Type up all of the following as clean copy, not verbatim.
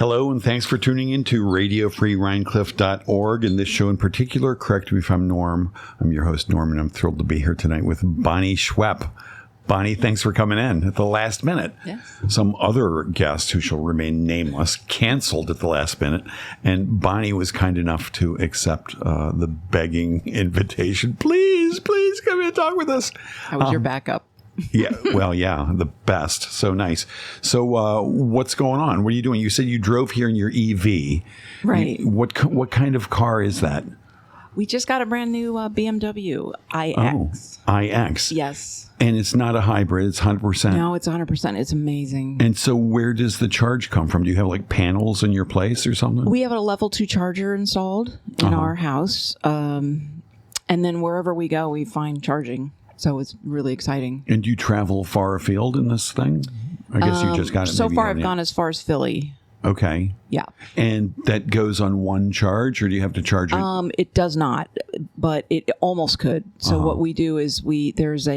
Hello, and thanks for tuning in to RadioFreeRhinecliff.org. And this show in particular, correct me if I'm Norm. I'm your host, Norm, and I'm thrilled to be here tonight with Brouse Schweppe. Bonnie, thanks for coming in at the last minute. Yes. Some other guest, who shall remain nameless, canceled at the last minute, and Bonnie was kind enough to accept the begging invitation. Please come in and talk with us. I was your backup. Yeah, well, yeah, the best. So nice. So what's going on? What are you doing? You said you drove here in your EV. Right. What kind of car is that? We just got a brand new BMW iX. Oh, iX. Yes. And it's not a hybrid. It's 100%. No, it's 100%. It's amazing. And so where does the charge come from? Do you have like panels in your place or something? We have a level 2 charger installed in our house. And then wherever we go, we find charging. So it's really exciting. And do you travel far afield in this thing? I guess you just got it. So far, I've gone as far as Philly. Okay. Yeah. And that goes on one charge, or do you have to charge it? It does not, but it almost could. So what we do is there's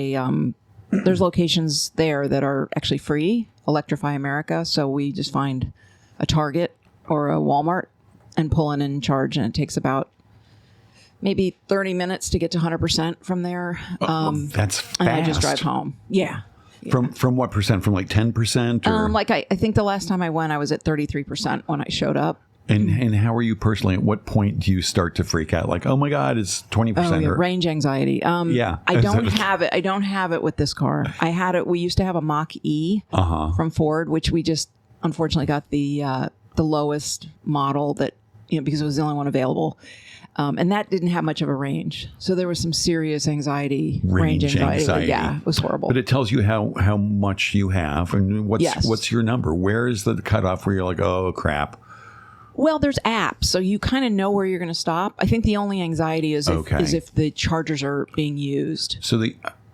locations there that are actually free, Electrify America. So we just find a Target or a Walmart and pull in and charge, and it takes about maybe 30 minutes to get to 100% from there. That's fast. And I just drive home. Yeah. From what percent? From like 10%? Or? I think the last time I went, I was at 33% when I showed up. And how are you personally? At what point do you start to freak out? Like, oh my God, it's 20%. Oh, yeah, range anxiety. Yeah. I don't have it. I don't have it with this car. I had it. We used to have a Mach-E from Ford, which we just unfortunately got the lowest model that, because it was the only one available. And that didn't have much of a range. So there was some serious anxiety, range anxiety. Yeah, it was horrible. But it tells you how much you have. And what's your number? Where is the cutoff where you're like, oh, crap? Well, there's apps, so you kind of know where you're going to stop. I think the only anxiety is if the chargers are being used. So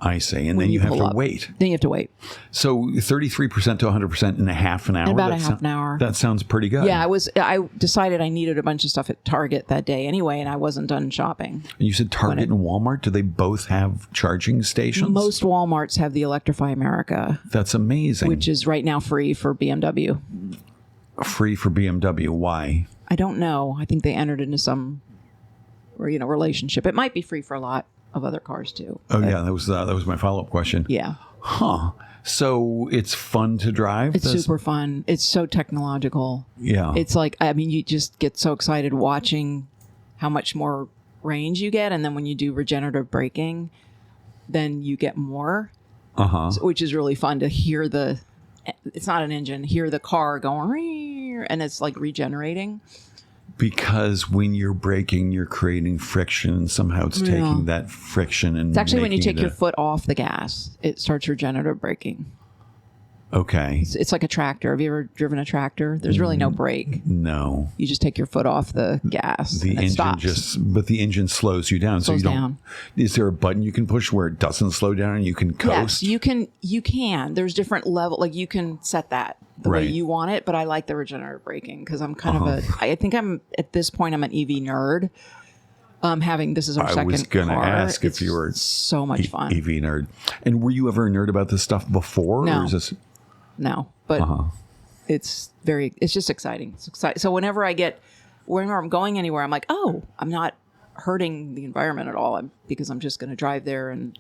I say, and then you have to wait. Then you have to wait. So 33% to 100% in a half an hour? In about a half an hour. That sounds pretty good. Yeah, I decided I needed a bunch of stuff at Target that day anyway, and I wasn't done shopping. And you said Target and Walmart, do they both have charging stations? Most Walmarts have the Electrify America. That's amazing. Which is right now free for BMW. Free for BMW. Why? I don't know. I think they entered into some relationship. It might be free for a lot of other cars too. Oh yeah, that was my follow-up question. Yeah. Huh. So it's fun to drive? It's super fun. It's so technological. Yeah. It's like, you just get so excited watching how much more range you get, and then when you do regenerative braking, then you get more. Which is really fun to hear it's not an engine, hear the car going, and it's like regenerating. Because when you're braking, you're creating friction, and somehow it's taking that friction and it's actually when you take your foot off the gas, it starts regenerative braking. Okay. It's like a tractor. Have you ever driven a tractor? There's really no brake. No. You just take your foot off the gas. The engine stops. But the engine slows you down. Slows down. Is there a button you can push where it doesn't slow down and you can coast? Yes, you can. There's different level. Like you can set that the way you want it. But I like the regenerative braking because I'm kind of I think I'm at this point I'm an EV nerd. This is our second car. I was going to ask if you were so much fun. EV nerd. And were you ever a nerd about this stuff before? No. Or is this... No, but it's just exciting. It's exciting. So whenever I'm going anywhere, I'm like, oh, I'm not hurting the environment at all because I'm just going to drive there and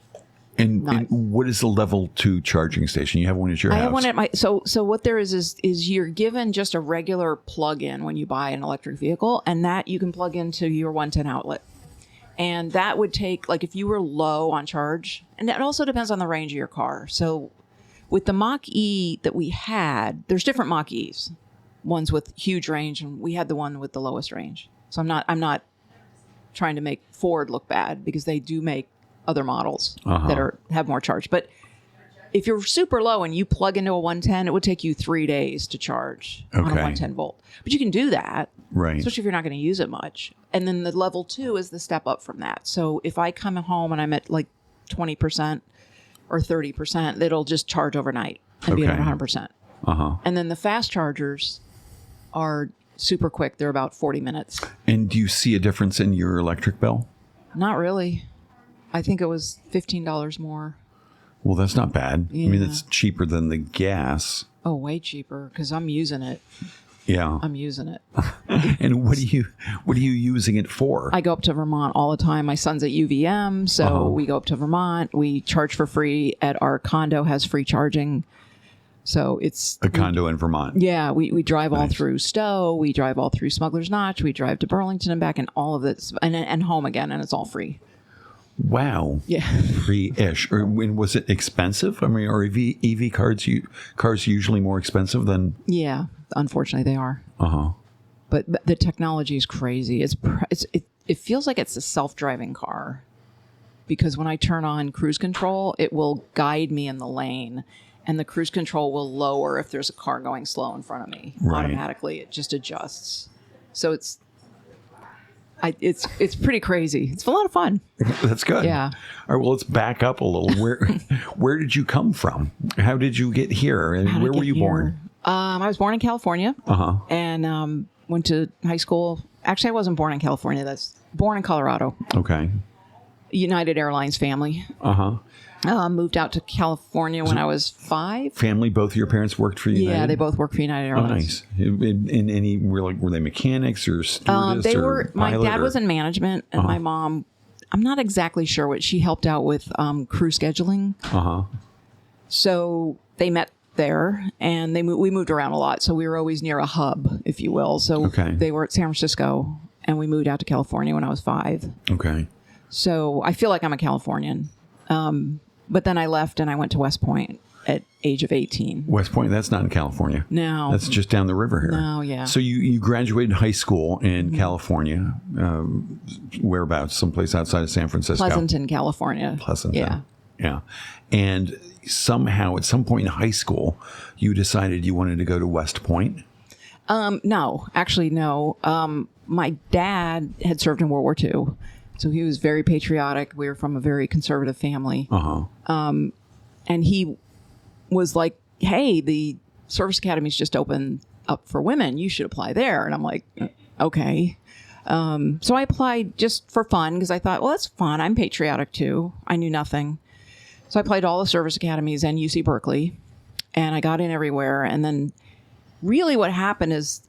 what is the level 2 charging station? You have one at your house? I have one at my, so what there is you're given just a regular plug-in when you buy an electric vehicle, and that you can plug into your 110 outlet. And that would take, like if you were low on charge, and that also depends on the range of your car. So with the Mach-E that we had, there's different Mach-E's, ones with huge range, and we had the one with the lowest range. So I'm not trying to make Ford look bad because they do make other models that have more charge. But if you're super low and you plug into a 110, it would take you 3 days to charge on a 110 volt. But you can do that, right? Especially if you're not going to use it much. And then the level 2 is the step up from that. So if I come home and I'm at like 20%. Or 30%, it'll just charge overnight and be at 100%. And then the fast chargers are super quick. They're about 40 minutes. And do you see a difference in your electric bill? Not really. I think it was $15 more. Well, that's not bad. Yeah. I mean, it's cheaper than the gas. Oh, way cheaper because I'm using it. Yeah. I'm using it. And what are you using it for? I go up to Vermont all the time. My son's at UVM, so we go up to Vermont. We charge for free at our condo, has free charging. So it's a condo in Vermont. Yeah, we drive all through Stowe. We drive all through Smuggler's Notch. We drive to Burlington and back, and all of this, and home again, and it's all free. Wow. Yeah. Free-ish. Or was it expensive? I mean, are EV cars usually more expensive than? Yeah, unfortunately they are. But the technology is crazy. It feels like it's a self-driving car, because when I turn on cruise control, it will guide me in the lane, and the cruise control will lower if there's a car going slow in front of me. Right. Automatically. It just adjusts. So it's pretty crazy. It's a lot of fun. That's good. Yeah. All right. Well, let's back up a little. Where did you come from? How did you get here? And where were you born? I was born in California. And went to high school. Actually, I wasn't born in California. That's born in Colorado. Okay. United Airlines family. Moved out to California when I was 5. Family, both of your parents worked for United? Yeah, they both worked for United Airlines. Oh, nice. Were they mechanics or stewardess or my pilot, dad was in management, and my mom, I'm not exactly sure what she helped out with crew scheduling. So they met there, and we moved around a lot. So we were always near a hub, if you will. So they were at San Francisco, and we moved out to California when I was 5. Okay. So I feel like I'm a Californian. But then I left and I went to West Point at age of 18. West Point, that's not in California. No. That's just down the river here. No, yeah. So you graduated high school in California. Whereabouts? Someplace outside of San Francisco? Pleasanton, California. Pleasanton. Yeah. Yeah. And somehow at some point in high school, you decided you wanted to go to West Point? No. Actually, no. My dad had served in World War II. So he was very patriotic. We were from a very conservative family. And he was like, hey, the service academy's just opened up for women. You should apply there. And I'm like, okay. So I applied just for fun because I thought, well, that's fun. I'm patriotic too. I knew nothing. So I applied to all the service academies and UC Berkeley, and I got in everywhere. And then really what happened is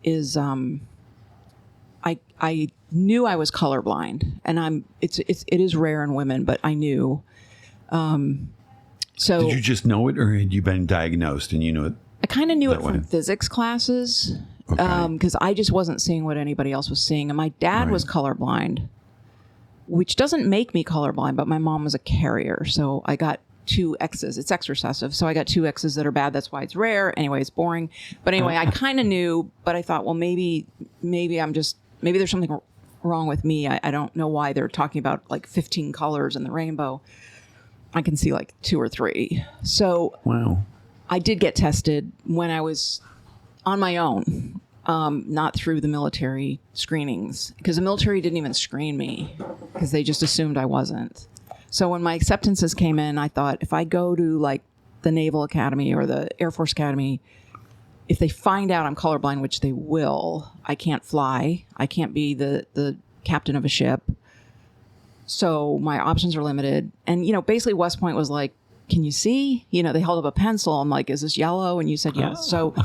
I knew I was colorblind, and it is rare in women, but I knew. So did you just know it, or had you been diagnosed and you knew it? I kind of knew it from physics classes, because I just wasn't seeing what anybody else was seeing. And my dad was colorblind, which doesn't make me colorblind, but my mom was a carrier, so I got 2 X's. It's X recessive, so I got 2 X's that are bad. That's why it's rare. Anyway, it's boring. But anyway, I kind of knew, but I thought, well, maybe there's something wrong with me. I don't know why they're talking about like 15 colors in the rainbow. I can see like 2 or 3. So wow. I did get tested when I was on my own, not through the military screenings, because the military didn't even screen me because they just assumed I wasn't. So when my acceptances came in, I thought if I go to like the Naval Academy or the Air Force Academy, if they find out I'm colorblind, which they will, I can't fly. I can't be the captain of a ship. So my options are limited. And, basically West Point was like, can you see? They held up a pencil. I'm like, is this yellow? And you said yes. So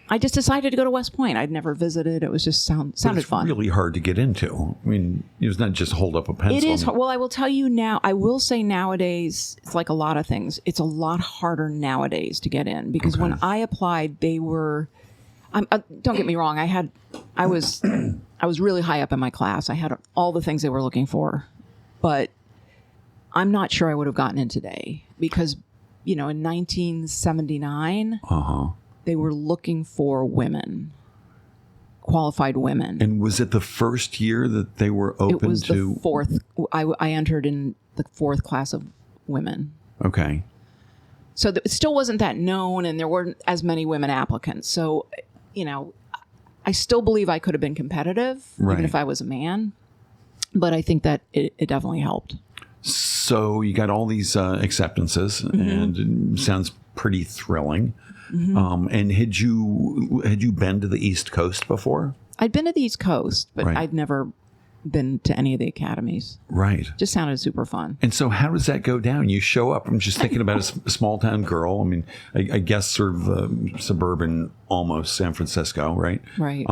I just decided to go to West Point. I'd never visited. It was just sounded fun. It's really hard to get into. I mean, it's not just hold up a pencil. It is. Well, I will tell you now, I will say nowadays, it's like a lot of things. It's a lot harder nowadays to get in, because when I applied, they were, don't get me wrong. I was really high up in my class. I had all the things they were looking for, but I'm not sure I would have gotten in today because, in 1979, they were looking for women, qualified women. And was it the first year that they were open to? It was the 4th. I entered in the 4th class of women. Okay. So it still wasn't that known, and there weren't as many women applicants. So, I still believe I could have been competitive, even if I was a man. But I think that it definitely helped. So you got all these acceptances, and it sounds pretty thrilling. And had you been to the East Coast before? I'd been to the East Coast, but I'd never been to any of the academies. Right. Just sounded super fun. And so how does that go down? You show up. I'm just thinking about a small town girl. I mean, I guess sort of suburban, almost San Francisco, right? Right.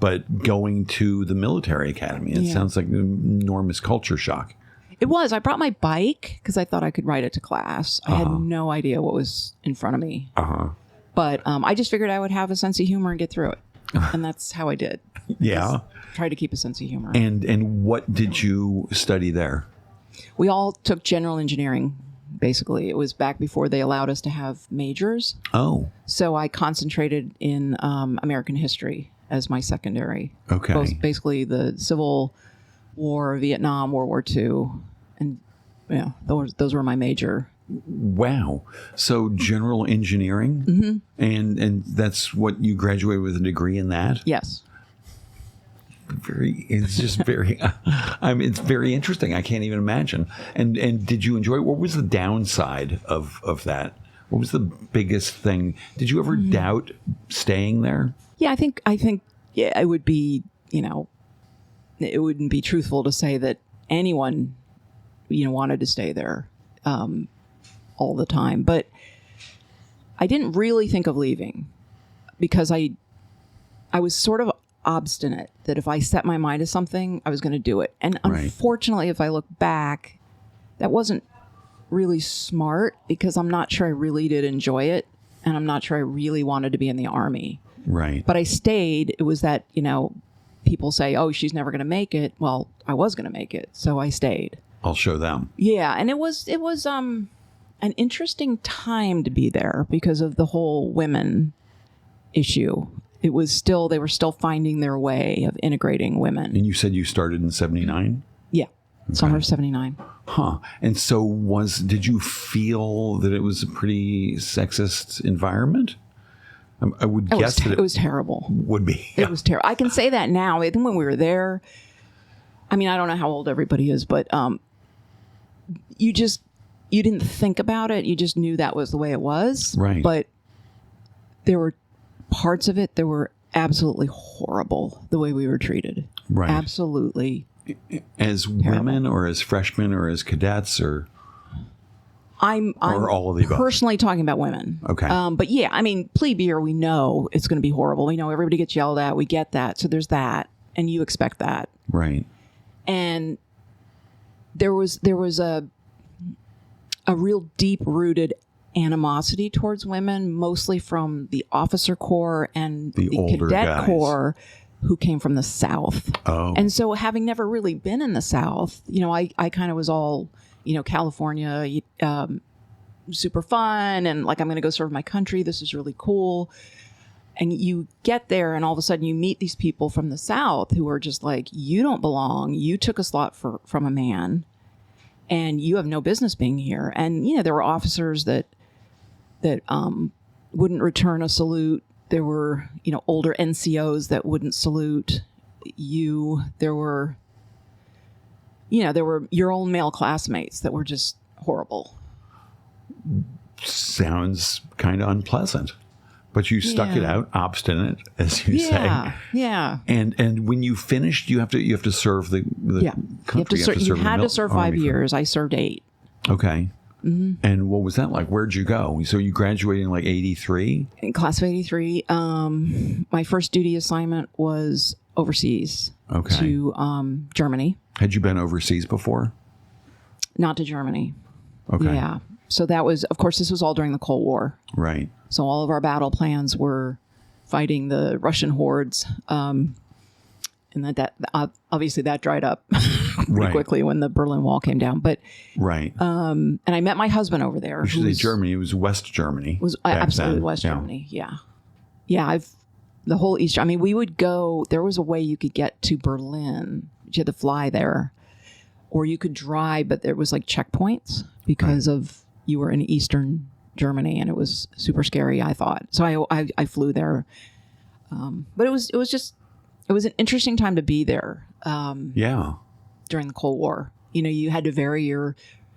But going to the military academy, it sounds like an enormous culture shock. It was. I brought my bike because I thought I could ride it to class. I had no idea what was in front of me. But I just figured I would have a sense of humor and get through it. And that's how I did. Yeah. Try to keep a sense of humor. And what did you study there? We all took general engineering, basically. It was back before they allowed us to have majors. Oh. So I concentrated in American history as my secondary. Okay. Both basically the Civil War, Vietnam, World War II. And yeah, those were my major. Wow. So general engineering? And that's what you graduated with, a degree in that? Yes. It's just very, it's very interesting. I can't even imagine. And did you enjoy it? What was the downside of that? What was the biggest thing? Did you ever doubt staying there? Yeah, I think yeah, it would be, it wouldn't be truthful to say that anyone, wanted to stay there all the time. But I didn't really think of leaving because I was sort of obstinate that if I set my mind to something, I was going to do it. And unfortunately, if I look back, that wasn't really smart because I'm not sure I really did enjoy it. And I'm not sure I really wanted to be in the Army. Right. But I stayed. It was that, people say, oh, she's never going to make it. Well, I was going to make it. So I stayed. I'll show them. Yeah. And it was an interesting time to be there because of the whole women issue. They were still finding their way of integrating women. And you said you started in 79? Yeah. Okay. Summer of 79. Huh. And so did you feel that it was a pretty sexist environment? I would guess that it was terrible. Would be. Yeah. It was terrible. I can say that now. I think when we were there, I mean, I don't know how old everybody is, but you didn't think about it. You just knew that was the way it was. Right. But there were parts of it that were absolutely horrible, the way we were treated. Right. Absolutely. As terrible. Women or as freshmen or as cadets or... I'm all of the above. Personally talking about women. Okay. But yeah, I mean, plebe year, we know it's going to be horrible. We know everybody gets yelled at. We get that. So there's that. And you expect that. Right. And there was a real deep-rooted animosity towards women, mostly from the officer corps and the cadet guys. corps who came from the South. Oh. And so having never really been in the South, I kind of was all... California, super fun. And like, I'm going to go serve my country. This is really cool. And you get there and all of a sudden you meet these people from the South who are just like, you don't belong. You took a slot from a man and you have no business being here. And, there were officers that wouldn't return a salute. There were, older NCOs that wouldn't salute you. There were your own male classmates that were just horrible. Sounds kind of unpleasant, but you stuck it out, obstinate, as you say. Yeah. And when you finished, you have to serve the country. You had to serve 5 years. I served 8. Okay. Mm-hmm. And what was that like? Where'd you go? So you graduated in like 83? In class of 83. My first duty assignment was overseas. Okay. To Germany. Had you been overseas before? Not to Germany. Okay. Yeah. So that was, of course, this was all during the Cold War. Right. So all of our battle plans were fighting the Russian hordes. And that obviously that dried up pretty quickly when the Berlin Wall came down. But right. And I met my husband over there. You should say Germany. It was West Germany. Was absolutely West Germany. Yeah. Yeah. The whole East. I mean, we would go. There was a way you could get to Berlin. You had to fly there, or you could drive, but there was like checkpoints because of you were in Eastern Germany, and it was super scary. I thought so. I flew there, but it was an interesting time to be there. During the Cold War, you had to vary your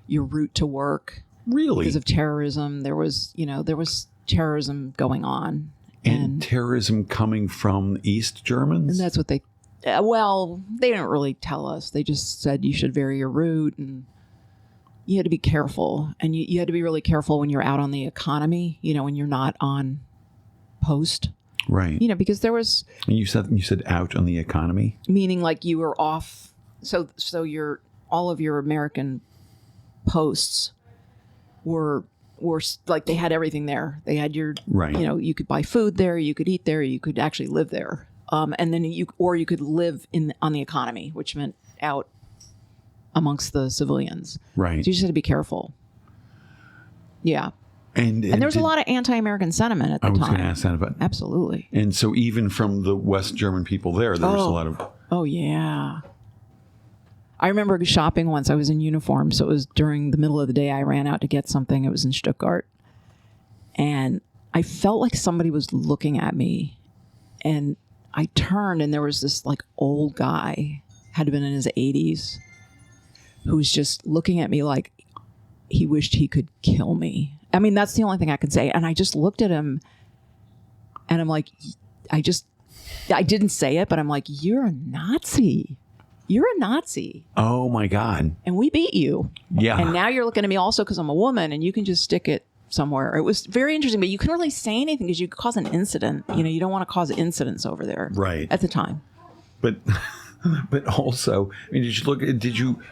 route to work. Really, because of terrorism. There was terrorism going on. And terrorism coming from East Germans? And that's what they Well, they didn't really tell us. They just said you should vary your route, and you had to be careful. And you had to be really careful when you're out on the economy, when you're not on post. Right. Because there was... And you said out on the economy? Meaning like you were off. So all of your American posts were like they had everything there. They had your... Right. You could buy food there. You could eat there. You could actually live there. And then you could live on the economy, which meant out amongst the civilians. Right. So you just had to be careful. Yeah. And there was a lot of anti-American sentiment at the time. I was going to ask that about. Absolutely. And so even from the West German people there was a lot of. Oh, yeah. I remember shopping once. I was in uniform, so it was during the middle of the day. I ran out to get something. It was in Stuttgart. And I felt like somebody was looking at me. And I turned, and there was this like old guy, had to been in his 80s, who was just looking at me like he wished he could kill me. I mean, that's the only thing I could say. And I just looked at him, and I'm like, I didn't say it, but I'm like, you're a Nazi. You're a Nazi. Oh, my God. And we beat you. Yeah. And now you're looking at me also because I'm a woman, and you can just stick it somewhere. It was very interesting, but you couldn't really say anything because you could cause an incident. You don't want to cause incidents over there. Right. At the time. But also, I mean,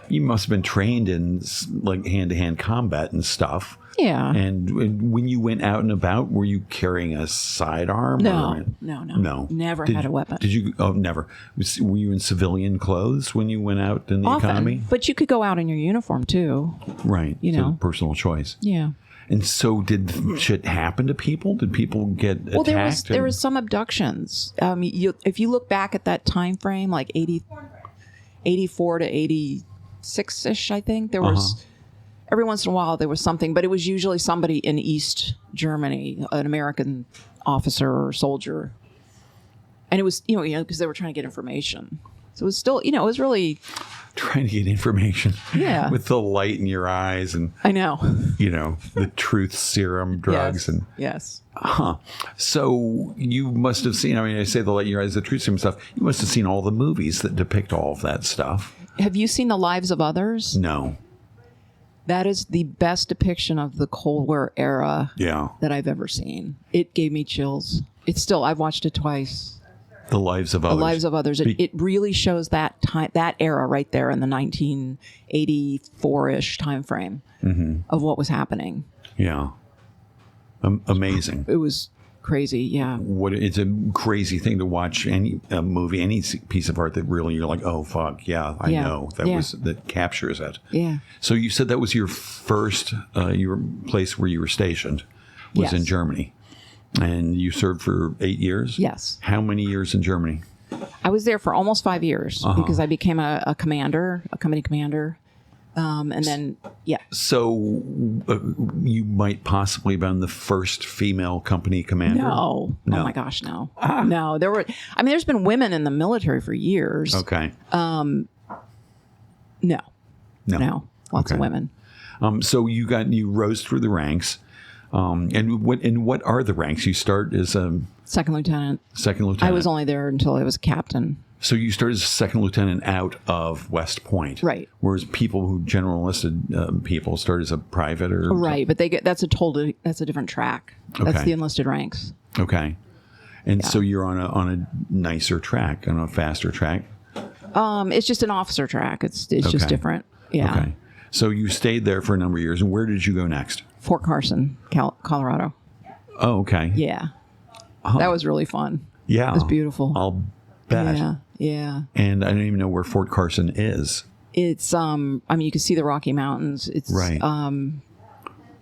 you must have been trained in like hand-to-hand combat and stuff. Yeah. And when you went out and about, were you carrying a sidearm? No. Never had a weapon. Did you? Oh, never. Were you in civilian clothes when you went out in the Often, economy? but you could go out in your uniform too. Right. So personal choice. Yeah. And so did shit happen to people? Did people get attacked? Well, there was some abductions. If you look back at that time frame, like 84 to 86-ish, I think, there was... Every once in a while, there was something, but it was usually somebody in East Germany, an American officer or soldier. And it was, because they were trying to get information. So it was still, it was really... Trying to get information. Yeah. With the light in your eyes and... I know. The truth serum drugs. Yes. So you must have seen, I say the light in your eyes, the truth serum stuff. You must have seen all the movies that depict all of that stuff. Have you seen The Lives of Others? No. That is the best depiction of the Cold War era that I've ever seen. It gave me chills. I've watched it twice. The Lives of Others. The Lives of Others. It really shows that time, that era right there in the 1984-ish time frame of what was happening. Yeah. Amazing. It was crazy, yeah. It's a crazy thing to watch any movie, any piece of art that really you're like, oh fuck, I know that captures it. Yeah. So you said that was your first your place where you were stationed was in Germany, and you served for 8 years. Yes. How many years in Germany? I was there for almost 5 years because I became a commander, a company commander. And then, So you might possibly have been the first female company commander? No. Oh my gosh, no. No, there's been women in the military for years. Okay. No. Lots of women. So you rose through the ranks. And what are the ranks? You start as a second lieutenant. I was only there until I was a captain. So you started as a second lieutenant out of West Point, right? Whereas people who general enlisted people start as a private or right, but that's a different track. Okay. That's the enlisted ranks. Okay, and so you're on a nicer track, on a faster track. It's just an officer track. It's just different. Yeah. Okay. So you stayed there for a number of years, and where did you go next? Fort Carson, Colorado. Oh, okay. Yeah, that was really fun. Yeah, it was beautiful. I'll bet. Yeah. And I don't even know where Fort Carson is. It's you can see the Rocky Mountains. It's right.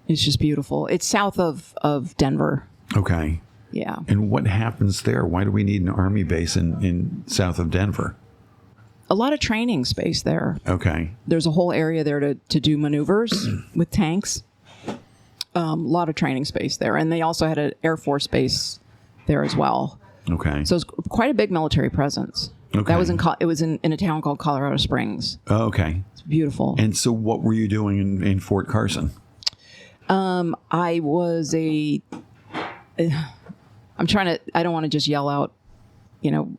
It's just beautiful. It's south of Denver. Okay. Yeah. And what happens there? Why do we need an army base in south of Denver? A lot of training space there. Okay. There's a whole area there to do maneuvers with tanks. A lot of training space there. And they also had an Air Force base there as well. Okay. So it's quite a big military presence. Okay. That was in a town called Colorado Springs. Oh, okay. It's beautiful. And so what were you doing in Fort Carson? I was I don't want to just yell out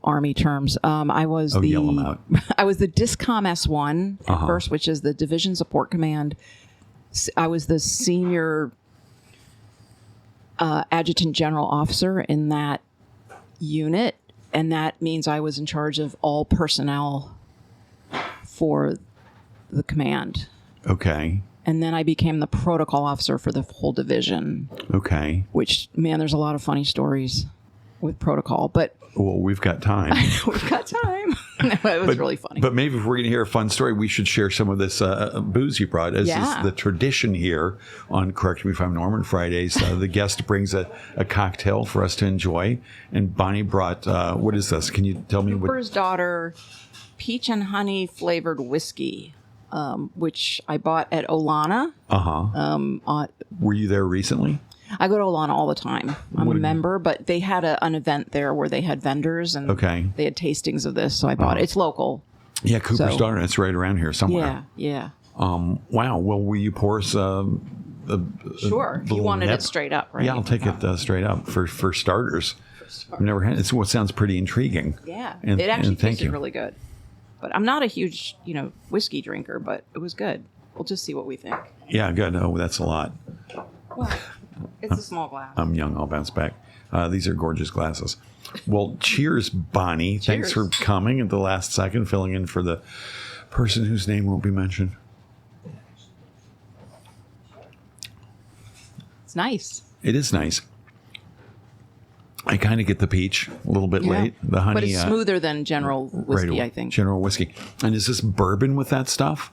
Army terms. I was yell 'em out. I was the DISCOM S1 at first, which is the Division Support Command. I was the senior adjutant general officer in that unit, and that means I was in charge of all personnel for the command. Okay. And then I became the protocol officer for the whole division. Okay. Which, man, there's a lot of funny stories with protocol, but well, we've got time. We've got time. It was really funny. But maybe if we're going to hear a fun story, we should share some of this booze you brought. As is the tradition here on Correct Me If I'm Norman Fridays, the guest brings a cocktail for us to enjoy. And Bonnie brought, what is this? Can you tell me what? Cooper's Daughter peach and honey flavored whiskey, which I bought at Olana. Were you there recently? I go to Olana all the time. I'm a member, but they had an event there where they had vendors and they had tastings of this, so I bought it. It's local. Yeah, Cooper's Daughter. It's right around here somewhere. Yeah. Wow. Well, will you pour us sure. You wanted it straight up, right? Yeah, I'll take it straight up for starters. I've never had it. It's what sounds pretty intriguing. Yeah. It actually tasted really good. But I'm not a huge, whiskey drinker, but it was good. We'll just see what we think. Yeah, good. Oh, that's a lot. Well, it's a small glass. I'm young. I'll bounce back. These are gorgeous glasses. Well, cheers, Bonnie. Cheers. Thanks for coming at the last second, filling in for the person whose name won't be mentioned. It's nice. It is nice. I kind of get the peach a little bit late. The honey, but it's smoother than general whiskey, I think. General whiskey. And is this bourbon with that stuff?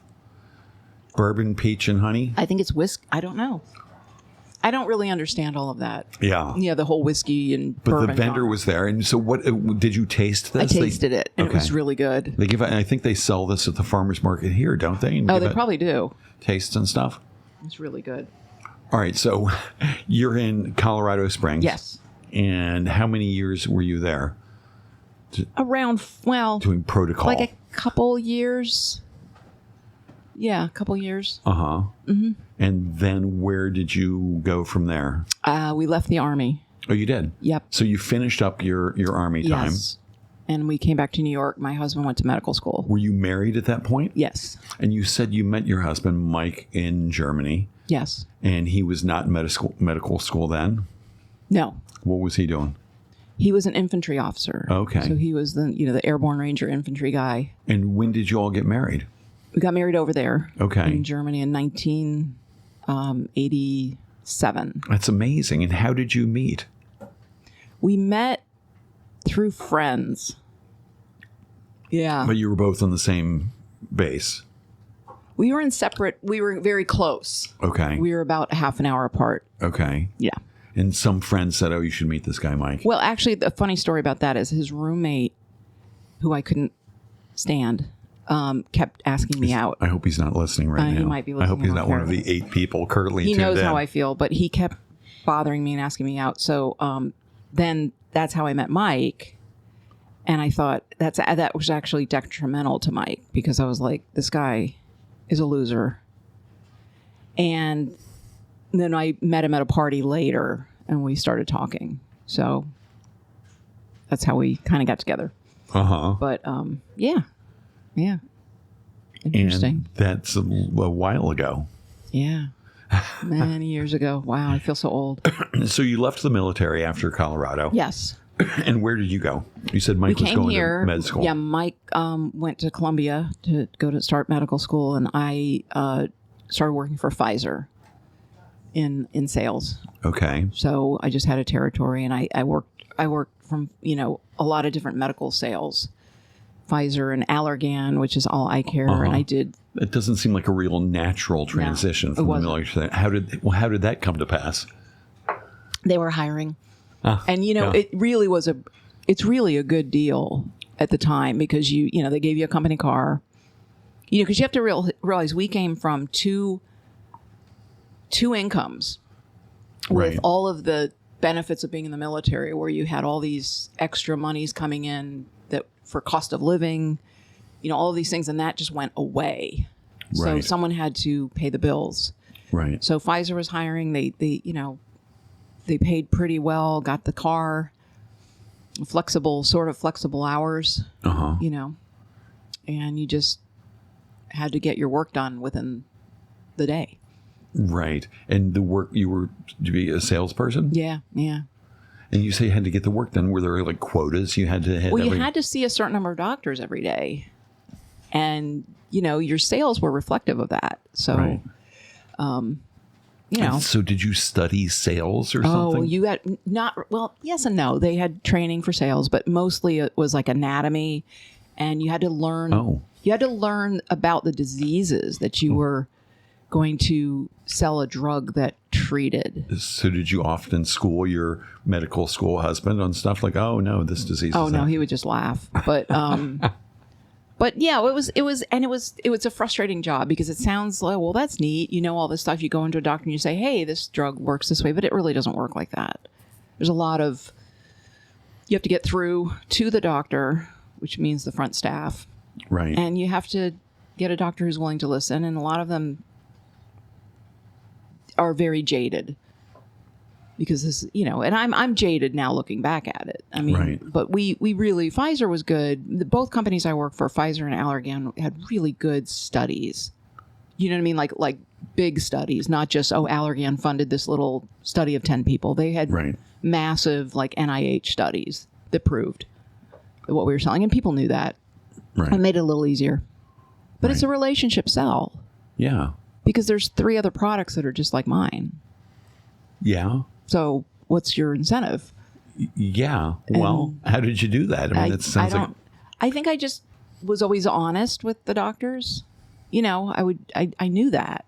Bourbon, peach, and honey? I think it's whiskey. I don't know. I don't really understand all of that. Yeah. Yeah, the whole whiskey and bourbon. But the vendor was there. And so what did you taste this? I tasted it, and it was really good. They give it, and I think they sell this at the farmer's market here, don't they? And they probably do. Tastes and stuff? It's really good. All right, so you're in Colorado Springs. Yes. And how many years were you there? Around, doing protocol. Like a couple years. Yeah, a couple years. Mm-hmm. And then where did you go from there? We left the Army. Oh, you did? Yep. So you finished up your Army time. Yes. And we came back to New York. My husband went to medical school. Were you married at that point? Yes. And you said you met your husband, Mike, in Germany. Yes. And he was not in medical school then? No. What was he doing? He was an infantry officer. Okay. So he was the Airborne Ranger infantry guy. And when did you all get married? We got married over there. Okay. In Germany in 1987. That's amazing. And how did you meet? We met through friends. Yeah. But you were both on the same base. We were very close. Okay. We were about a half an hour apart. Okay. Yeah. And some friends said, oh, you should meet this guy, Mike. Well, actually, the funny story about that is his roommate, who I couldn't stand, kept asking me out. I hope he's not listening right now. He might be listening. I hope he's not one of the 8 people currently tuned in. He knows how I feel, but he kept bothering me and asking me out. So then that's how I met Mike. And I thought that was actually detrimental to Mike, because I was like, this guy is a loser. And then I met him at a party later and we started talking. So that's how we kind of got together. But yeah. Interesting. And that's a while ago. Yeah. Many years ago. Wow, I feel so old. So you left the military after Colorado. Yes. And where did you go? You said Mike was going to med school. Yeah, Mike went to Columbia to start medical school, and I started working for Pfizer in sales. Okay. So I just had a territory, and I worked from a lot of different medical sales, Pfizer and Allergan, which is all eye care, and I did. It doesn't seem like a real natural transition from the military. How did that come to pass? They were hiring. And it really was it's really a good deal at the time, because they gave you a company car, because you have to realize we came from two incomes with all of the benefits of being in the military, where you had all these extra monies coming in that for cost of living, all of these things, and that just went away. So someone had to pay the bills. Right. So Pfizer was hiring. They paid pretty well, got the car. sort of flexible hours, Uh-huh. you know, and you just had to get your work done within the day. Right. And the work, you were to be a salesperson? Yeah. And you say you had to get the work done. Were there like quotas you had to hit? Well, you had to see a certain number of doctors every day. And, you know, your sales were reflective of that. So, Right. You know. And so did you study sales or Oh, something? you had yes and no. They had training for sales, but mostly it was like anatomy. And you had to learn. Oh. You had to learn about the diseases that you were going to sell a drug that treated. So did you often school your medical school husband on stuff like, oh no, this disease Oh is no, that? he would just laugh. But but yeah, it was a frustrating job because it sounds like, well, that's neat. You know all this stuff. You go into a doctor and you say, hey, this drug works this way, but it really doesn't work like that. There's a lot of, you have to get through to the doctor, which means the front staff. Right. And you have to get a doctor who's willing to listen. And a lot of them are very jaded because this, you know, and I'm jaded now looking back at it. I mean, Right. but we really, Pfizer was good. Both companies I work for, Pfizer and Allergan, had really good studies. You know what I mean? Like big studies, not just, oh, Allergan funded this little study of 10 people. They had Right. massive like NIH studies that proved what we were selling. And people knew that. Right. It made it a little easier. But it's a Right. relationship sell Yeah. because there's 3 other products that are just like mine. Yeah. So what's your incentive? Yeah. Well, how did you do that? I mean, it sounds like. I think I just was always honest with the doctors. You know, I knew that.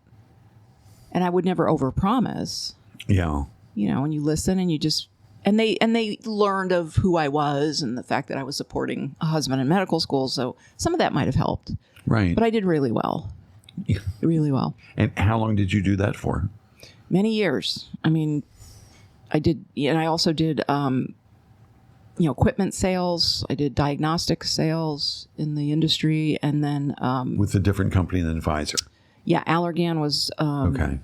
And I would never overpromise. Yeah. You know, and you listen and you just, and they learned of who I was and the fact that I was supporting a husband in medical school. So some of that might have helped. Right. But I did really well. Yeah. Really well. And how long did you do that for? Many years. I mean, I did, and I also did, equipment sales. I did diagnostic sales in the industry, and then With a different company than Pfizer. Allergan was Okay.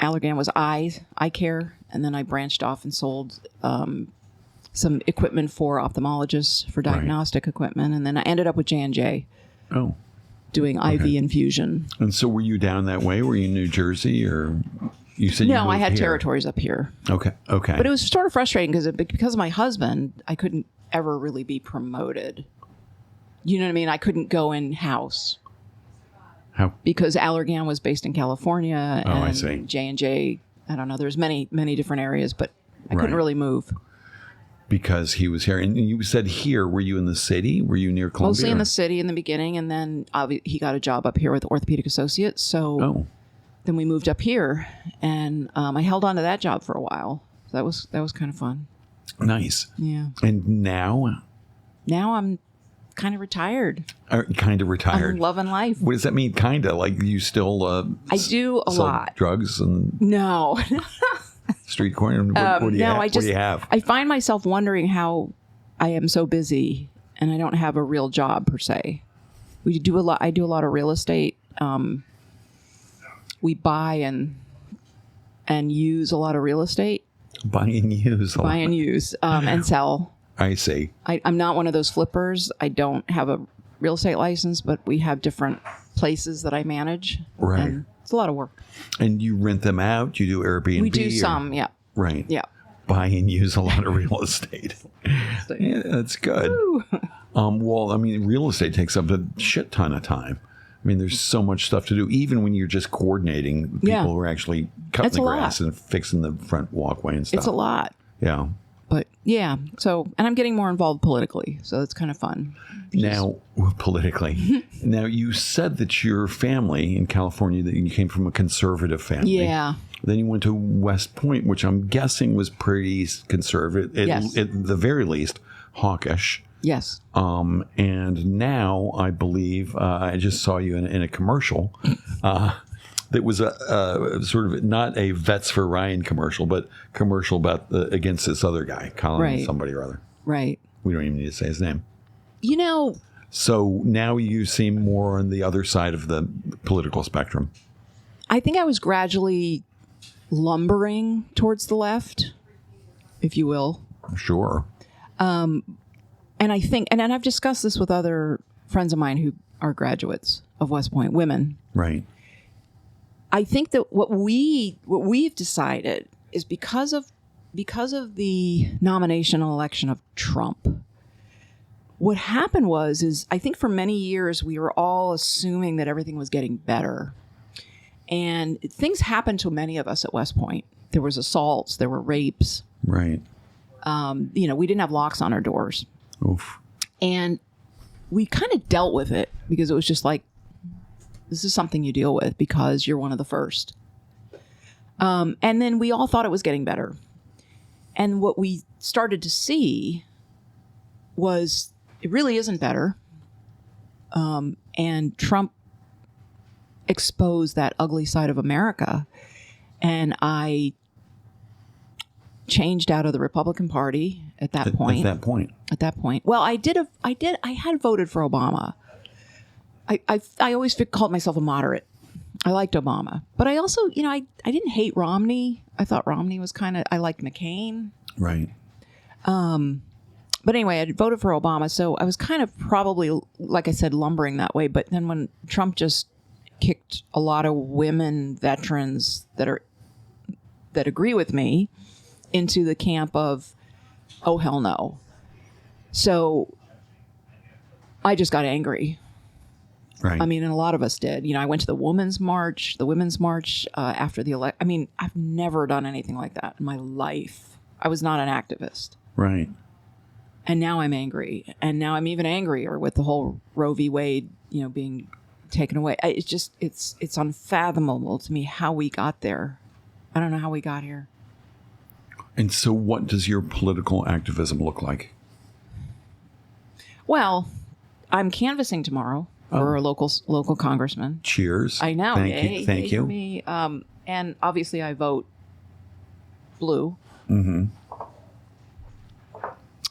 Allergan was eye care, and then I branched off and sold some equipment for ophthalmologists for diagnostic equipment, and then I ended up with J&J Oh. doing IV infusion. And so were you down that way? Were you in New Jersey or you said you No, I moved had here? territories up here. Okay. Okay. But it was sort of frustrating because of my husband, I couldn't ever really be promoted. You know what I mean? I couldn't go in-house How? because Allergan was based in California Oh, I and see. J&J, I don't know, there's many different areas, but I couldn't Right. really move. Because he was here. And you said here, were you in the city? Were you near Columbia? Mostly in or- the city in the beginning, and then he got a job up here with Orthopedic Associates, so Oh. then we moved up here, and I held on to that job for a while. That was kind of fun. Nice. Yeah. And now, Now I'm kind of retired. kind of retired. I'm loving life. What does that mean? Kind of like you still I do a sell lot. drugs and No. street corner. What do you no, have? I just what do you have? I find myself wondering how I am so busy and I don't have a real job per se. We do a lot. I do a lot of real estate. We buy and use a lot of real estate. Buy and use. Buy and use and sell. I see. I'm not one of those flippers. I don't have a real estate license, but we have different places that I manage. Right. And it's a lot of work. And you rent them out? You do Airbnb? We do or- some, yeah. Right. Yeah. Buy and use a lot of real estate. Yeah, that's good. Well, I mean, real estate takes up a shit ton of time. I mean, there's so much stuff to do, even when you're just coordinating people Yeah. who are actually cutting It's the a grass lot. and fixing the front walkway and stuff. It's a lot. Yeah. But yeah, so, and I'm getting more involved politically, so it's kind of fun. Now, politically, now you said that your family in California, that you came from a conservative family. Yeah. Then you went to West Point, which I'm guessing was pretty conservative, Yes. at the very least, hawkish. Yes. And now I believe I just saw you in a commercial that was a sort of not a Vets for Ryan commercial, but commercial about against this other guy, Colin Right. somebody or other. Right. We don't even need to say his name. You know, So now you seem more on the other side of the political spectrum. I think I was gradually lumbering towards the left, if you will. Sure. And I think, and I've discussed this with other friends of mine who are graduates of West Point, women. Right. I think that what we've decided is because of the nomination and election of Trump, what happened is I think for many years we were all assuming that everything was getting better. And things happened to many of us at West Point. There was assaults, there were rapes. Right. We didn't have locks on our doors. Oof. And we kind of dealt with it because it was just like, this is something you deal with because you're one of the first. And then we all thought it was getting better. And what we started to see was it really isn't better. And Trump exposed that ugly side of America. And I changed out of the Republican Party at that point. At that point. Well, I had voted for Obama. I always called myself a moderate. I liked Obama. But I also, I didn't hate Romney. I thought Romney was I liked McCain. Right. But anyway, I voted for Obama. So I was kind of probably, like I said, lumbering that way. But then when Trump just kicked a lot of women veterans that agree with me into the camp of, oh, hell no. So I just got angry. Right. I mean, and a lot of us did. I went to the women's march after the election. I mean, I've never done anything like that in my life. I was not an activist. Right. And now I'm angry. And now I'm even angrier with the whole Roe v. Wade, being taken away. It's just, it's unfathomable to me how we got there. I don't know how we got here. And so what does your political activism look like? Well, I'm canvassing tomorrow for a local congressman. Cheers. I know. Thank you. For me. And obviously I vote blue. Mm-hmm.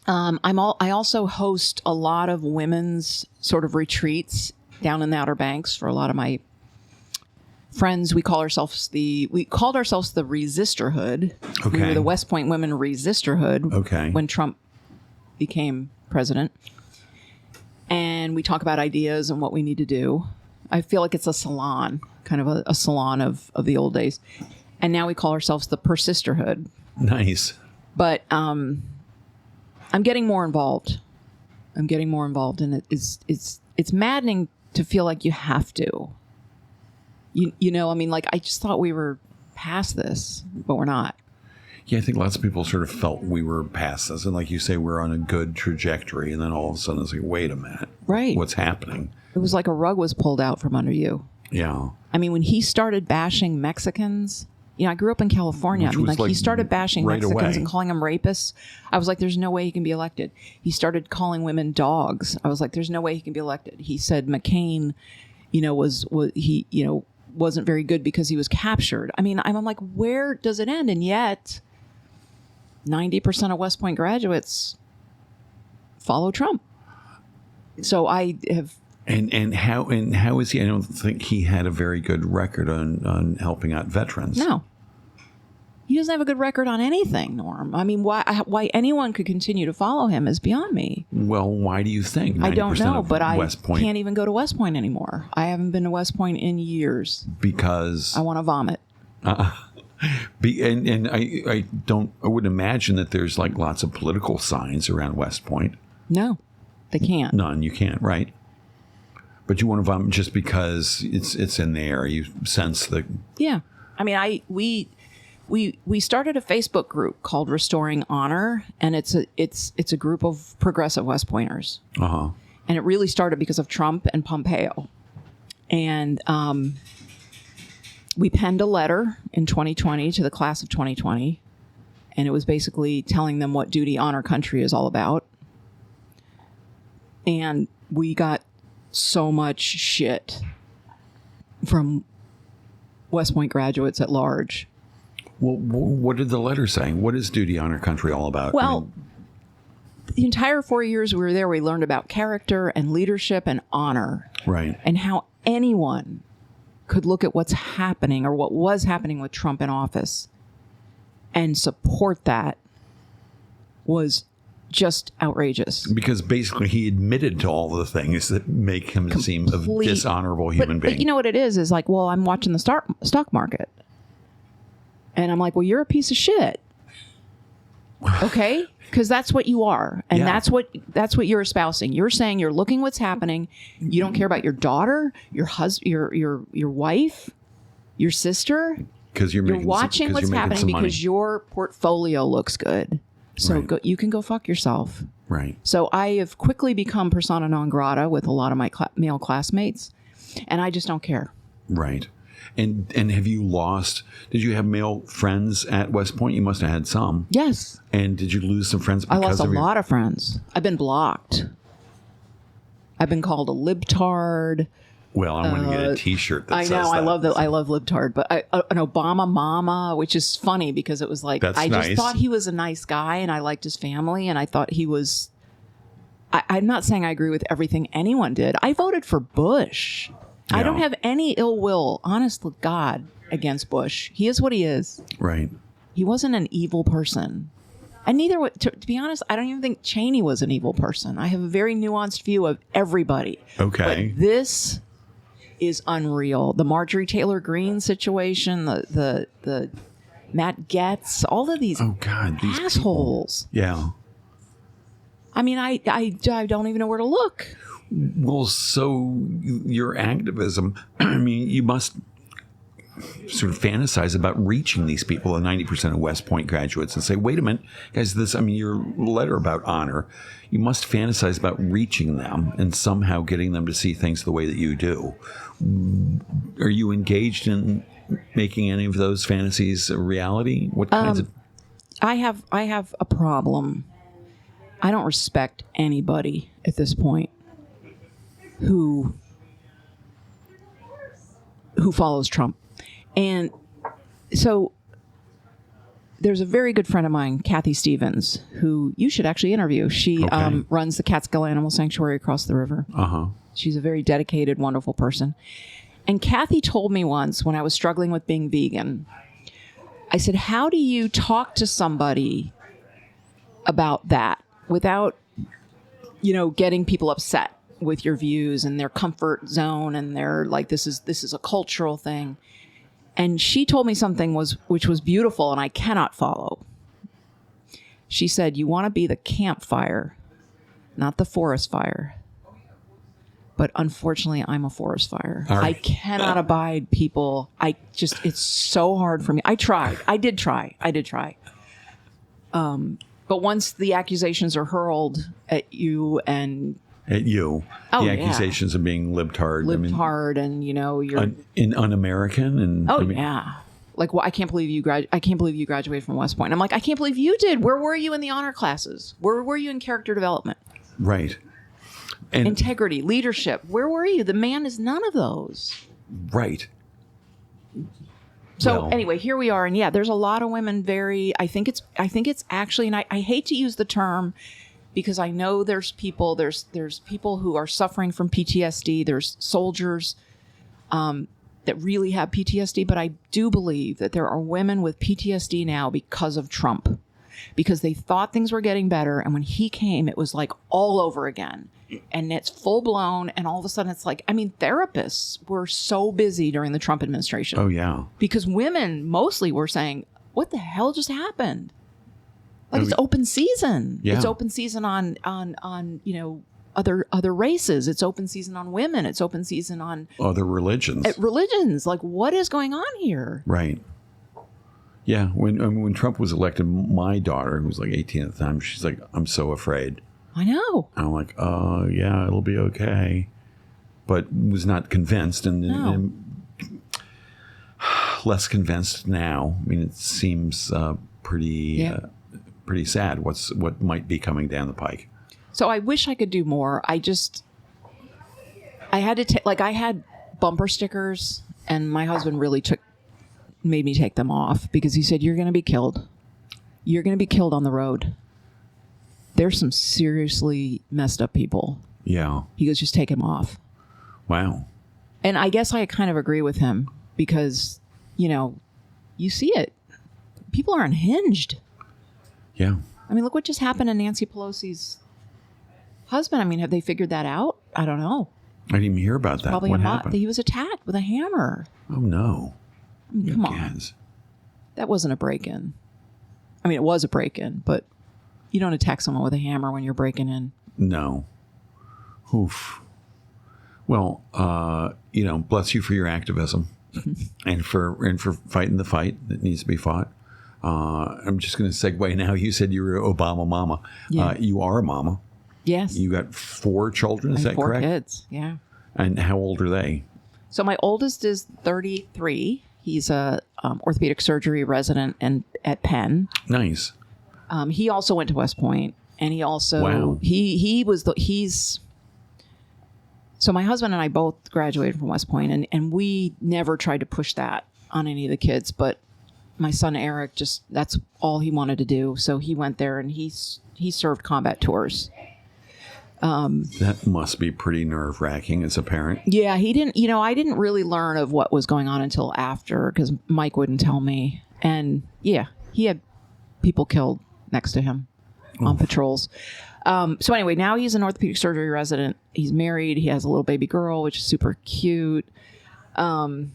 I also host a lot of women's sort of retreats down in the Outer Banks for a lot of my friends. We called ourselves the Resisterhood. Okay. We were the West Point Women Resisterhood. Okay. When Trump became president. And we talk about ideas and what we need to do. I feel like it's a salon, kind of a salon of the old days. And now we call ourselves the Persisterhood. Nice. But I'm getting more involved. And it's maddening to feel like you have to. I just thought we were past this, but we're not. Yeah, I think lots of people sort of felt we were past this. And like you say, we're on a good trajectory. And then all of a sudden it's like, wait a minute. Right. What's happening? It was like a rug was pulled out from under you. Yeah. I mean, when he started bashing Mexicans, I grew up in California. He started bashing right Mexicans away. and calling them rapists. I was like, there's no way he can be elected. He started calling women dogs. I was like, there's no way he can be elected. He said McCain, wasn't very good because he was captured. I mean, I'm like, where does it end? And yet 90% of West Point graduates follow Trump. So I have. And how is he? I don't think he had a very good record on helping out veterans. No. He doesn't have a good record on anything, Norm. I mean, why anyone could continue to follow him is beyond me. Well, why do you think? I don't know, but I West Point, can't even go to West Point anymore. I haven't been to West Point in years. Because I want to vomit. And I would imagine that there's like lots of political signs around West Point. No, they can't. None, you can't, right? But you want to vomit just because it's in there. You sense the. Yeah, I mean, we started a Facebook group called Restoring Honor, and it's a group of progressive West Pointers. Uh-huh. And it really started because of Trump and Pompeo, and we penned a letter in 2020 to the class of 2020, and it was basically telling them what duty, honor, country is all about. And we got so much shit from West Point graduates at large. Well, what did the letter say? What is duty, honor, country all about? Well, the entire 4 years we were there, we learned about character and leadership and honor. Right. And how anyone could look at what's happening or what was happening with Trump in office and support that was just outrageous. Because basically he admitted to all the things that make him seem a dishonorable human being. But you know what it is like, well, I'm watching the stock market. And I'm like, well, you're a piece of shit. Okay? Because that's what you are. And that's what you're espousing. You're saying you're looking what's happening. You don't care about your daughter, your husband, your wife, your sister. Because you're watching what's happening because your portfolio looks good. So you can go fuck yourself. Right. So I have quickly become persona non grata with a lot of my male classmates, and I just don't care. Right. And have you lost? Did you have male friends at West Point? You must have had some. Yes. And did you lose some friends? I lost a lot of friends. I've been blocked. I've been called a libtard. Well, I'm going to get a T-shirt that says that. I love that. I love libtard, but an Obama mama, which is funny because it was like I just thought he was a nice guy and I liked his family and I thought he was. I'm not saying I agree with everything anyone did. I voted for Bush. Yeah. I don't have any ill will, honest to God, against Bush. He is what he is. Right. He wasn't an evil person. And neither, to be honest, I don't even think Cheney was an evil person. I have a very nuanced view of everybody. Okay. But this is unreal. The Marjorie Taylor Greene situation, the Matt Getz, all of these these assholes. People. Yeah. I mean, I don't even know where to look. Well, so your activism, I mean, you must sort of fantasize about reaching these people, the 90% of West Point graduates, and say, wait a minute, guys, your letter about honor, you must fantasize about reaching them and somehow getting them to see things the way that you do. Are you engaged in making any of those fantasies a reality? What kinds of... I have a problem. I don't respect anybody at this point who follows Trump. And so there's a very good friend of mine, Kathy Stevens, who you should actually interview. She runs the Catskill Animal Sanctuary across the river. Uh-huh. She's a very dedicated, wonderful person. And Kathy told me once when I was struggling with being vegan, I said, how do you talk to somebody about that without, getting people upset with your views and their comfort zone and their like, this is a cultural thing. And she told me something which was beautiful and I cannot follow. She said, you want to be the campfire, not the forest fire. But unfortunately, I'm a forest fire. Right. I cannot abide people. It's so hard for me. I did try. But once the accusations are hurled at you and... At you. The accusations of being libtard. And, you're... Un-American. And yeah. Like, well, I can't believe you graduated from West Point. I'm like, I can't believe you did. Where were you in the honor classes? Where were you in character development? Right. And integrity, leadership. Where were you? The man is none of those. Right. So anyway, here we are. And there's a lot of women I think it's actually, and I hate to use the term because I know there's people who are suffering from PTSD. There's soldiers that really have PTSD, but I do believe that there are women with PTSD now because of Trump, because they thought things were getting better. And when he came, it was like all over again. And it's full blown. And all of a sudden it's like, therapists were so busy during the Trump administration. Oh, yeah. Because women mostly were saying, what the hell just happened? Like it's open season. Yeah. It's open season on other races. It's open season on women. It's open season on other religions. Religions. Like, what is going on here? Right. Yeah. When Trump was elected, my daughter, who was like 18 at the time, she's like, I'm so afraid. I know. And I'm like, yeah, it'll be okay. But was not convinced and less convinced now. I mean, it seems pretty sad what might be coming down the pike. So I wish I could do more. I had to I had bumper stickers and my husband really made me take them off because he said, you're going to be killed. You're going to be killed on the road. There's some seriously messed up people. Yeah. He goes, just take him off. Wow. And I guess I kind of agree with him because, you see it. People are unhinged. Yeah. I mean, look what just happened to Nancy Pelosi's husband. I mean, have they figured that out? I don't know. I didn't even hear about that. Probably what happened? he was attacked with a hammer. Oh, no. I mean, come on. That wasn't a break-in. I mean, it was a break-in, but you don't attack someone with a hammer when you're breaking in. No. Oof. Well, bless you for your activism and for fighting the fight that needs to be fought. I'm just going to segue now. You said you were Obama mama. Yeah. You are a mama. Yes. You got 4 children, is that correct? 4 kids, yeah. And how old are they? So my oldest is 33. He's a orthopedic surgery resident at Penn. Nice. He also went to West Point, and he also Wow. So my husband and I both graduated from West Point, and we never tried to push that on any of the kids, but my son Eric, that's all he wanted to do. So he went there, and he served combat tours. That must be pretty nerve-wracking as a parent. Yeah, he didn't, I didn't really learn of what was going on until after, because Mike wouldn't tell me. And yeah, he had people killed next to him on patrols. So anyway, now he's an orthopedic surgery resident. He's married. He has a little baby girl, which is super cute. And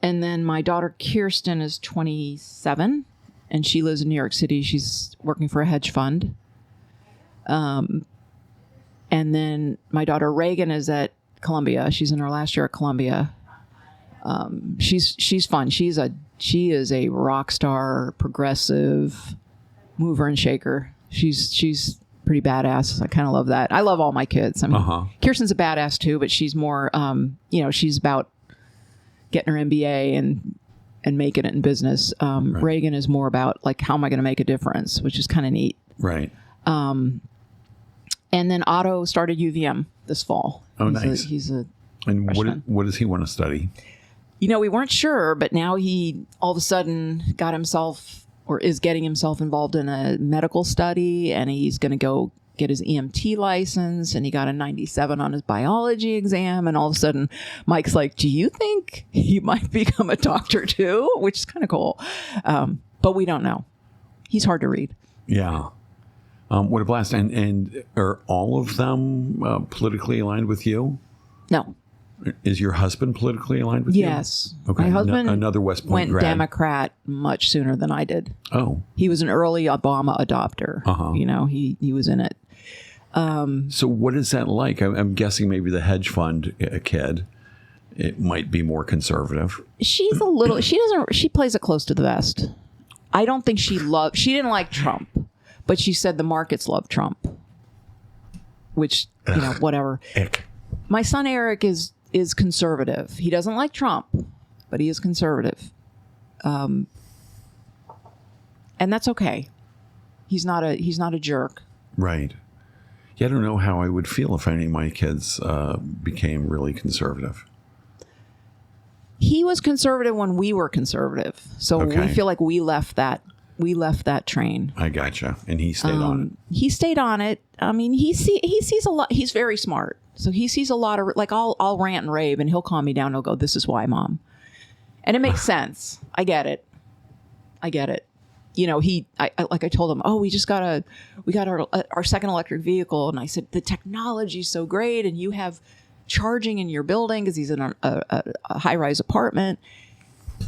then my daughter Kirsten is 27, and she lives in New York City. She's working for a hedge fund. And then my daughter Reagan is at Columbia. She's in her last year at Columbia. She's fun. She is a rock star, progressive mover and shaker. She's pretty badass. I kind of love that. I love all my kids. I mean, Kirsten's a badass too, but she's more, she's about getting her MBA and making it in business. Right. Reagan is more about like, how am I going to make a difference, which is kind of neat. Right. And then Otto started UVM this fall. Nice. He's a and freshman. what does he want to study? We weren't sure, but now he all of a sudden got himself or is getting himself involved in a medical study, and he's going to go get his EMT license, and he got a 97 on his biology exam, and all of a sudden Mike's like, do you think he might become a doctor too? Which is kind of cool. But we don't know. He's hard to read. Yeah. What a blast. And are all of them politically aligned with you? No. Is your husband politically aligned with you? Yes. Okay. My husband another West Point went grad. Democrat much sooner than I did. Oh. He was an early Obama adopter. He was in it. So what is that like? I'm guessing maybe the hedge fund kid, it might be more conservative. She plays it close to the vest. I don't think she didn't like Trump, but she said the markets love Trump, which, whatever. Ick. My son Eric is conservative. He doesn't like Trump, but he is conservative. And that's okay. He's not a jerk. Right. Yeah, I don't know how I would feel if any of my kids became really conservative. He was conservative when we were conservative. So Okay. we feel like we left that train. I gotcha. And he stayed on it. He stayed on it. I mean, he sees a lot. He's very smart. So he sees a lot of, like, I'll rant and rave, and he'll calm me down. He'll go, "This is why, Mom." And it makes sense. I get it. I told him, we got our second electric vehicle. And I said, the technology's so great, and you have charging in your building, because he's in a high-rise apartment.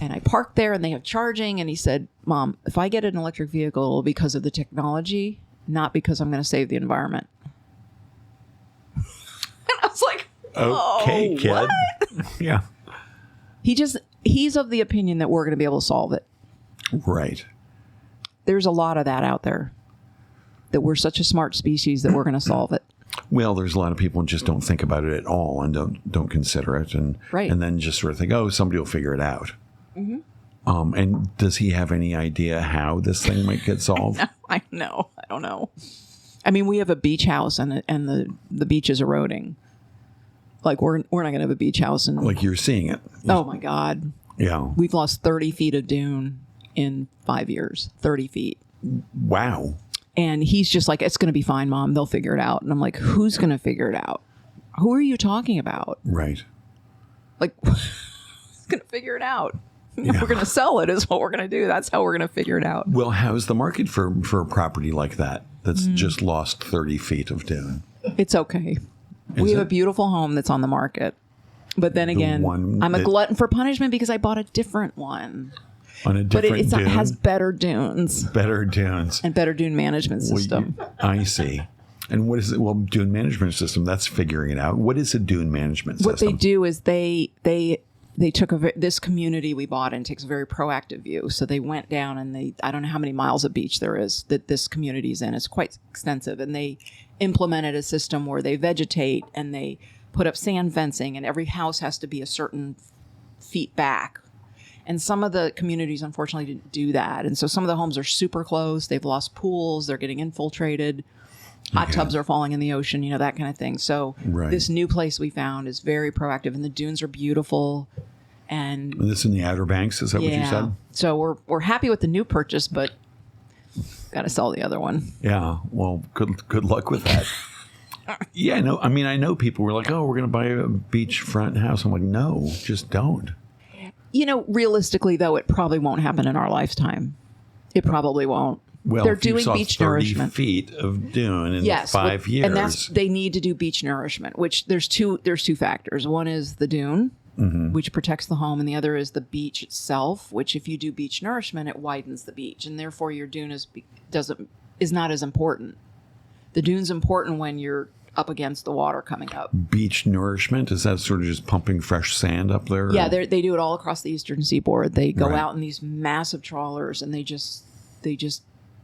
And I parked there, and they have charging. And he said, "Mom, if I get an electric vehicle, it'll be because of the technology, not because I'm going to save the environment." And I was like, okay, kid. What? Yeah. He's of the opinion that we're going to be able to solve it. Right. There's a lot of that out there, that we're such a smart species that we're going to solve it. Well, there's a lot of people who just don't think about it at all and don't consider it, and Right. and then just sort of think, somebody will figure it out. Mm-hmm. And does he have any idea how this thing might get solved? I don't know. I mean, we have a beach house, and the beach is eroding. Like, we're not going to have a beach house, and Like, you're seeing it. oh my God, Yeah. we've lost 30 feet of dune in 5 years. 30 feet. Wow. And he's just like, "It's going to be fine, Mom. They'll figure it out." And I'm like, "Who's going to figure it out? Who are you talking about? Right. Like, who's going to figure it out?" We're going to sell it is what we're going to do. That's how we're going to figure it out. Well, how's the market for a property like that that's just lost 30 feet of dune? It's okay. We have a beautiful home that's on the market. But then again, I'm a glutton for punishment because I bought a different one. On a different dune? It has better dunes. Better dunes. And better dune management system. I see. And what is it? Well, dune management system, that's figuring it out. What is a dune management system? What they do is they took this community we bought in takes a very proactive view. So they went down and I don't know how many miles of beach there is that this community's in. It's quite extensive. And they implemented a system where they vegetate and they put up sand fencing, and every house has to be a certain feet back. And some of the communities, unfortunately, didn't do that. And so some of the homes are super close. They've lost pools. They're getting infiltrated. Hot tubs are falling in the ocean, that kind of thing. So This new place we found is very proactive, and the dunes are beautiful. And this in the Outer Banks, is that what you said? So we're happy with the new purchase, but got to sell the other one. Yeah. Well, good luck with that. Yeah, no. I mean, I know people were like, "Oh, we're going to buy a beachfront house." I'm like, "No, just don't." Realistically, though, it probably won't happen in our lifetime. It probably won't. Well, they're if you doing saw beach 30 nourishment. feet of dune in 5 years, and they need to do beach nourishment. Which there's two factors. One is the dune, which protects the home, and the other is the beach itself. Which, if you do beach nourishment, it widens the beach, and therefore your dune is not as important. The dune's important when you're up against the water coming up. Beach nourishment, is that sort of just pumping fresh sand up there? Yeah, they do it all across the eastern seaboard. They go out in these massive trawlers, and they just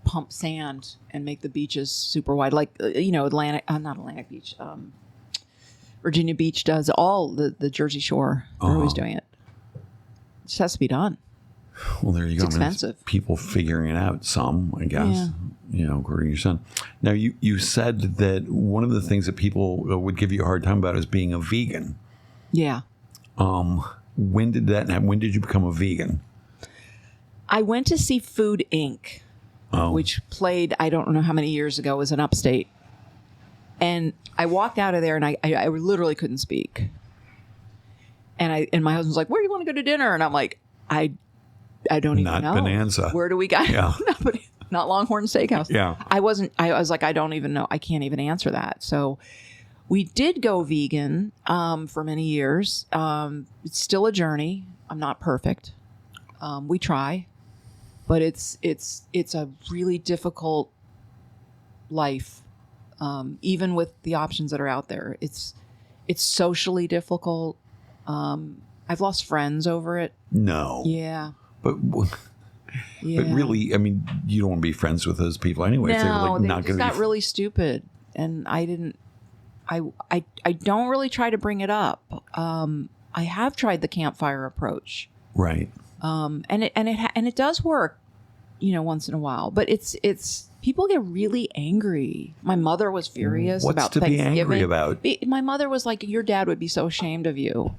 pump sand and make the beaches super wide, like not Atlantic Beach, Virginia Beach does. All the Jersey Shore, they're always doing it. It just has to be done. Well, there you go. It's expensive. People figuring it out, some, I guess. According to your son. Now, you said that one of the things that people would give you a hard time about is being a vegan. Yeah. When did that happen? When did you become a vegan? I went to see Food Inc., which played, I don't know how many years ago, it was in Upstate. And I walked out of there, and I literally couldn't speak. And my husband's like, "Where do you want to go to dinner?" And I'm like, I don't even know. Not Bonanza. Where do we go? Yeah. Not Longhorn Steakhouse. Yeah. I was like, I don't even know. I can't even answer that. So we did go vegan for many years. It's still a journey. I'm not perfect. We try, but it's a really difficult life. Even with the options that are out there, it's socially difficult. I've lost friends over it. No. Yeah. But really, I mean, you don't want to be friends with those people anyway. No, they just got really stupid, and I didn't. I don't really try to bring it up. I have tried the campfire approach, right? And it does work, once in a while. But it's people get really angry. My mother was furious about Thanksgiving. What's to be angry about? My mother was like, "Your dad would be so ashamed of you."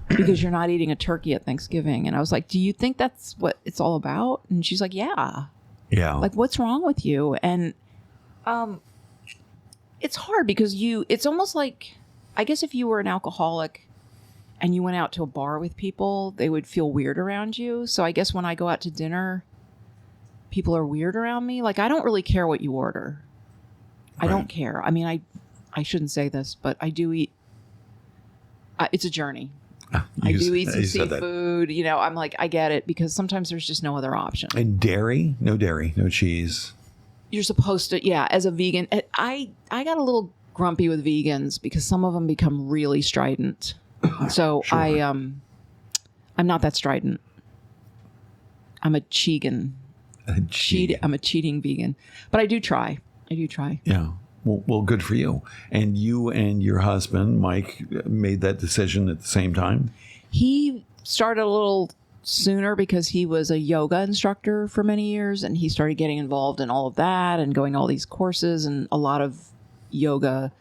Because you're not eating a turkey at Thanksgiving. And I was like, "Do you think that's what it's all about?" And she's like, "Yeah." Yeah. Like, what's wrong with you? And it's hard because it's almost like, I guess if you were an alcoholic and you went out to a bar with people, they would feel weird around you. So I guess when I go out to dinner, people are weird around me. Like, I don't really care what you order. I don't care. I mean, I shouldn't say this, but I do eat. It's a journey. I do eat some seafood. I'm like, I get it, because sometimes there's just no other option. And dairy, no cheese. You're supposed to, as a vegan. I got a little grumpy with vegans because some of them become really strident. So sure. I'm not that strident. I'm a cheating. I'm a cheating vegan, but I do try. Yeah. Well, good for you. And you and your husband, Mike, made that decision at the same time? He started a little sooner because he was a yoga instructor for many years, and he started getting involved in all of that and going all these courses, and a lot of yoga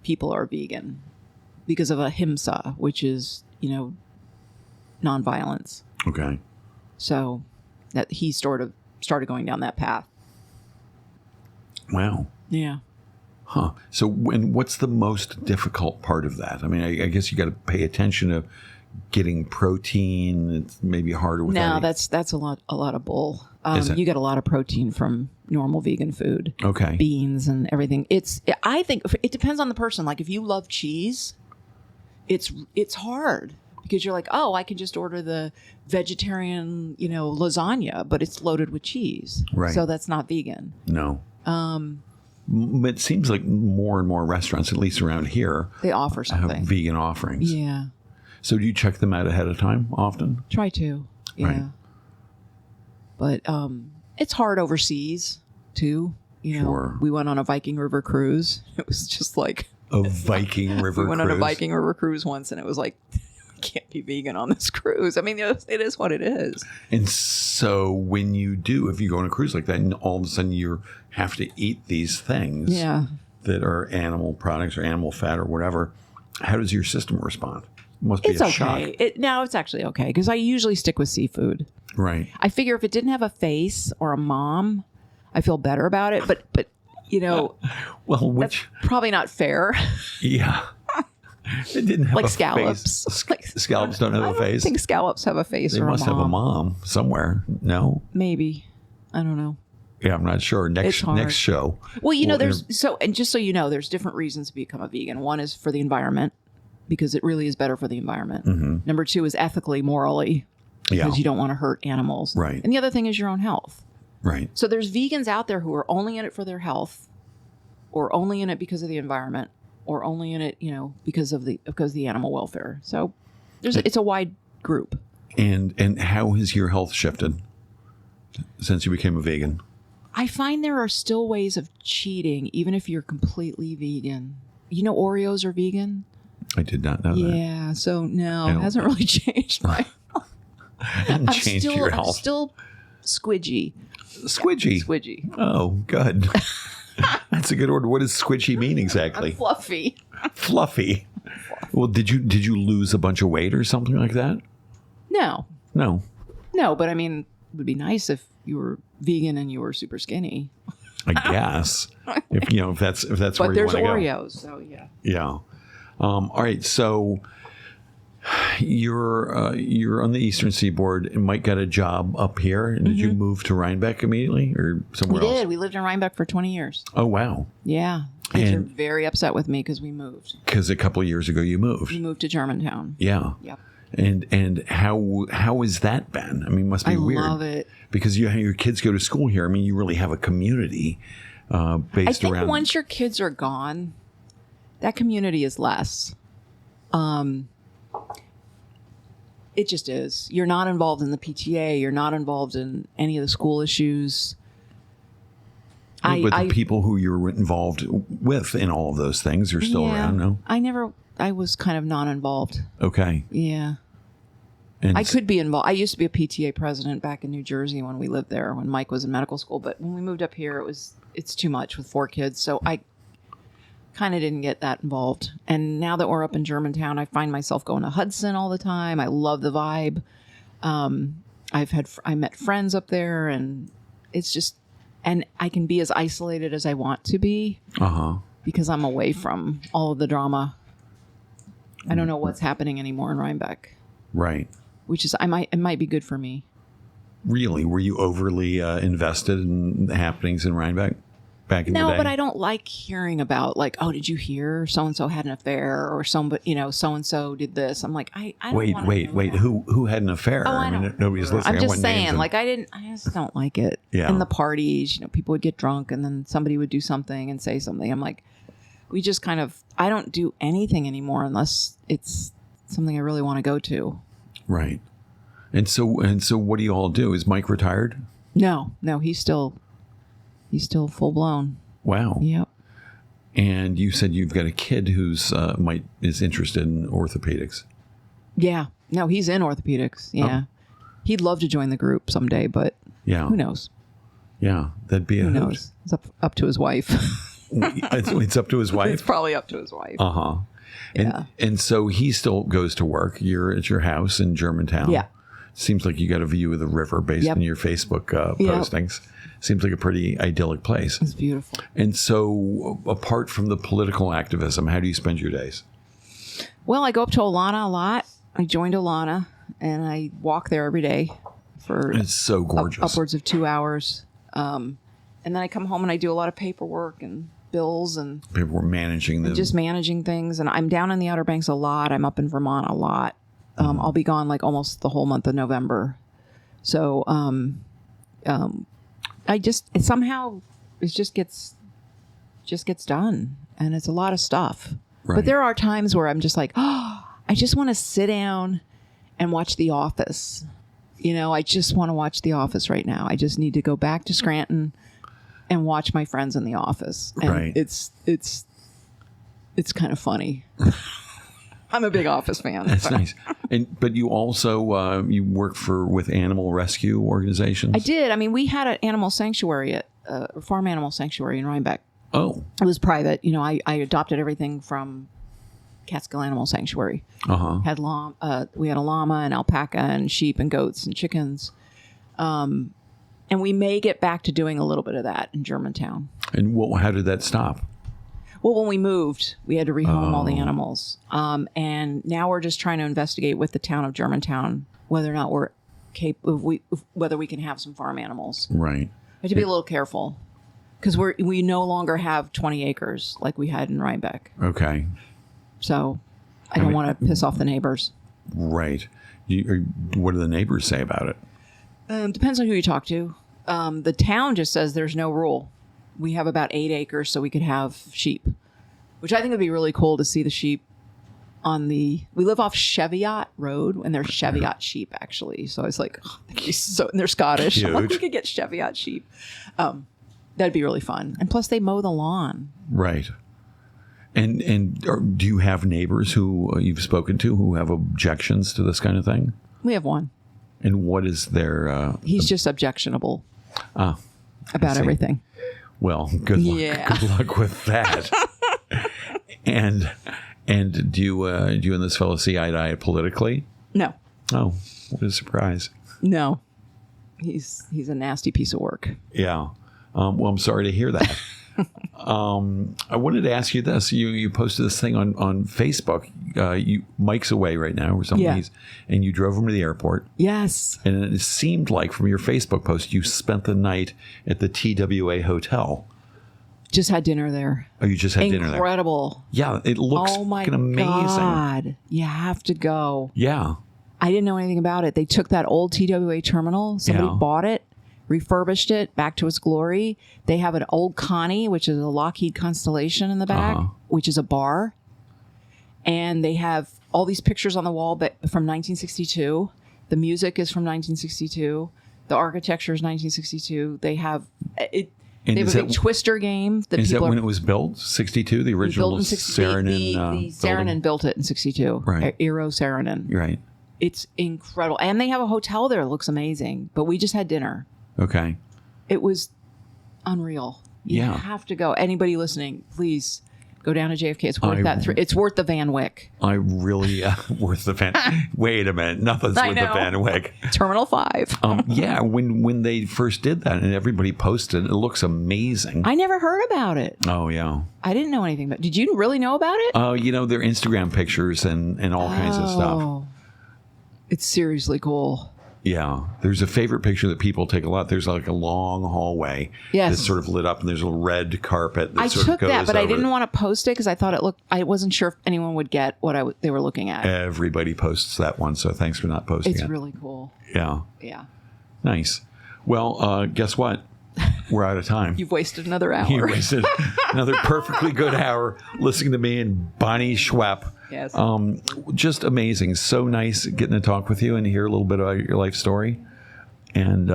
people are vegan because of ahimsa, which is, nonviolence. Okay. So that he sort of started going down that path. Wow. Yeah. Huh. So what's the most difficult part of that? I mean, I guess you got to pay attention to getting protein? It's maybe harder with No, that. that's a lot of bull. Is it? You get a lot of protein from normal vegan food. Okay. Beans and everything. I think it depends on the person. Like if you love cheese, it's hard because you're like, oh, I can just order the vegetarian, lasagna, but it's loaded with cheese. Right. So that's not vegan. No. But it seems like more and more restaurants, at least around here, They offer have something. vegan offerings. Yeah. So do you check them out ahead of time often? Try to. Yeah. Right. But it's hard overseas too. Sure. We went on a Viking River cruise. It was just like A Viking River we went cruise? on a Viking River cruise once, and it was like, we can't be vegan on this cruise. I mean, it is what it is. And so when you do, if you go on a cruise like that, and all of a sudden you have to eat these things Yeah. that are animal products or animal fat or whatever, how does your system respond? It must be It's a okay. shock. No, it's actually okay because I usually stick with seafood. Right. I figure if it didn't have a face or a mom, I feel better about it. But Well, that's probably not fair. yeah. It didn't have Like a scallops. face. Scallops don't have I a don't face. think scallops have a face They or must a mom. have a mom somewhere. No? Maybe. I don't know. Yeah, I'm not sure. It's Next hard. show. Well, we'll and just so you know, there's different reasons to become a vegan. One is for the environment because it really is better for the environment. Number two is ethically, morally, Yeah. because you don't want to hurt animals. Right. And the other thing is your own health. Right. So there's vegans out there who are only in it for their health, or only in it because of the environment, or only in it, because of the animal welfare. So it's a wide group. And how has your health shifted since you became a vegan? I find there are still ways of cheating, even if you're completely vegan. Oreos are vegan. I did not know that. Yeah. So no, it hasn't really changed my. Hadn't changed your I'm health. still squidgy. Squidgy. Squidgy. Oh, good. That's a good word. What does squidgy mean exactly? I'm fluffy. Fluffy. Well, did you lose a bunch of weight or something like that? No. No. No, but I mean, it would be nice if you were vegan and you were super skinny. I guess if that's where But you there's want to go. Oreos, so yeah. Yeah. All right. So you're on the Eastern Seaboard, and Mike got a job up here. And did you move to Rhinebeck immediately or We somewhere else? did. We lived in Rhinebeck for 20 years. Oh wow! Yeah. Kids are And- very upset with me because we moved. Because a couple of years ago you moved. We moved to Germantown. Yeah. Yep. And how has that been? I mean, it must be I weird. love it. Because your kids go to school here. I mean, you really have a community based I think around. once your kids are gone, that community is less. It just is. You're not involved in the PTA. You're not involved in any of the school issues. but the people who you're involved with in all of those things are still around. No. I was kind of non-involved. Okay. Yeah. And I could be involved. I used to be a PTA president back in New Jersey when we lived there, when Mike was in medical school. But when we moved up here, it's too much with 4 kids. So I kind of didn't get that involved. And now that we're up in Germantown, I find myself going to Hudson all the time. I love the vibe. I met friends up there, and it's just, and I can be as isolated as I want to be because I'm away from all of the drama. I don't know what's happening anymore in Rhinebeck. Right. Which is, it might be good for me. Really? Were you overly invested in the happenings in Rhinebeck back in the day? No, but I don't like hearing about like, oh, did you hear so-and-so had an affair or somebody, so-and-so did this. I'm like, I don't wanna know that. Who had an affair? Oh, I mean, don't nobody's remember. listening. I'm I just want names saying, and- like, I just don't like it. Yeah. And the parties, people would get drunk and then somebody would do something and say something. I'm like, we just kind of, I don't do anything anymore unless it's something I really want to go to. Right. And so what do you all do? Is Mike retired? No, he's still full blown. Wow. Yep. And you said you've got a kid who's is interested in orthopedics. Yeah. No, he's in orthopedics. Yeah. He'd love to join the group someday, but Yeah. who knows? Yeah. That'd be a Who hoot. knows? It's up to his wife. It's up to his It's wife. probably up to his wife. And and so he still goes to work. You're at your house in Germantown. Yeah. Seems like you got a view of the river based on your Facebook postings. Seems like a pretty idyllic place. It's beautiful. And so, apart from the political activism, how do you spend your days? Well, I go up to Olana a lot. I joined Alana, and I walk there every day for It's so gorgeous. upwards of 2 hours. And then I come home and I do a lot of paperwork and bills and People were managing them. just managing things. And I'm down in the Outer Banks a lot. I'm up in Vermont a lot. I'll be gone like almost the whole month of November. So I just it just gets done, and it's a lot of stuff. Right. But there are times where I'm just like, oh, I just want to sit down and watch The Office. I just want to watch The Office right now. I just need to go back to Scranton and watch my friends in The Office. And Right. It's kind of funny. I'm a big Office fan. That's nice. But you also you work with animal rescue organizations. I did. I mean, we had an animal sanctuary farm animal sanctuary in Rhinebeck. Oh. It was private. I adopted everything from Catskill Animal Sanctuary. We had a llama and alpaca and sheep and goats and chickens. And we may get back to doing a little bit of that in Germantown. And how did that stop? Well, when we moved, we had to rehome all the animals. And now we're just trying to investigate with the town of Germantown whether or not we're whether we can have some farm animals. Right. We have to be a little careful because we no longer have 20 acres like we had in Rhinebeck. Okay. So I don't want to piss off the neighbors. Right. What do the neighbors say about it? Depends on who you talk to. The town just says there's no rule. We have about 8 acres, so we could have sheep, which I think would be really cool to see the sheep we live off Cheviot Road, and they're Cheviot sheep, actually. So I was like, and they're Scottish. I'm like, we could get Cheviot sheep. That'd be really fun. And plus, they mow the lawn. Right. And do you have neighbors who you've spoken to who have objections to this kind of thing? We have one. And what is their... He's just objectionable about see. Everything. Well, good luck. Yeah. Good luck with that. And do you and this fellow see eye to eye politically? No. Oh, what a surprise. No. He's a nasty piece of work. Yeah. Well, I'm sorry to hear that. I wanted to ask you this. You posted this thing on Facebook. Mike's away right now or something. Yeah. And you drove him to the airport. Yes. And it seemed like from your Facebook post, you spent the night at the TWA hotel. Just had dinner there. Oh, you just had dinner there? Incredible. Yeah, it looks fucking amazing. God. You have to go. Yeah. I didn't know anything about it. They took that old TWA terminal. Somebody bought it, refurbished it back to its glory. They have an old Connie, which is a Lockheed Constellation in the back, which is a bar. And they have all these pictures on the wall from 1962. The music is from 1962. The architecture is 1962. They have it. And they have a big Twister game. Is that when it was built? 62, the original Saarinen. The Saarinen built it in 62. Right. Eero Saarinen. Right. It's incredible. And they have a hotel there that looks amazing. But we just had dinner. Okay. It was unreal. You have to go. Anybody listening, please go down to JFK. It's worth that. It's worth the Van Wyck. I really worth the Van. Wait a minute, nothing's worth the Van Wyck. Terminal 5. Yeah, when they first did that and everybody posted, it looks amazing. I never heard about it. Oh yeah. I didn't know anything about it. Did you really know about it? Their Instagram pictures and all kinds of stuff. It's seriously cool. Yeah, there's a favorite picture that people take a lot. There's like a long hallway that's sort of lit up, and there's a red carpet. I took that, but I didn't want to post it because I thought it looked. I wasn't sure if anyone would get what they were looking at. Everybody posts that one, so thanks for not posting it. It's really cool. Yeah. Yeah. Nice. Well, guess what? We're out of time. You've wasted another hour. You wasted another perfectly good hour listening to me and Bonnie Schweppe. Yes. Just amazing. So nice getting to talk with you and hear a little bit about your life story. And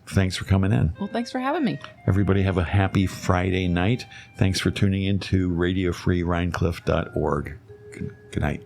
thanks for coming in. Well, thanks for having me. Everybody have a happy Friday night. Thanks for tuning in to radiofreerhinecliff.org. Good night.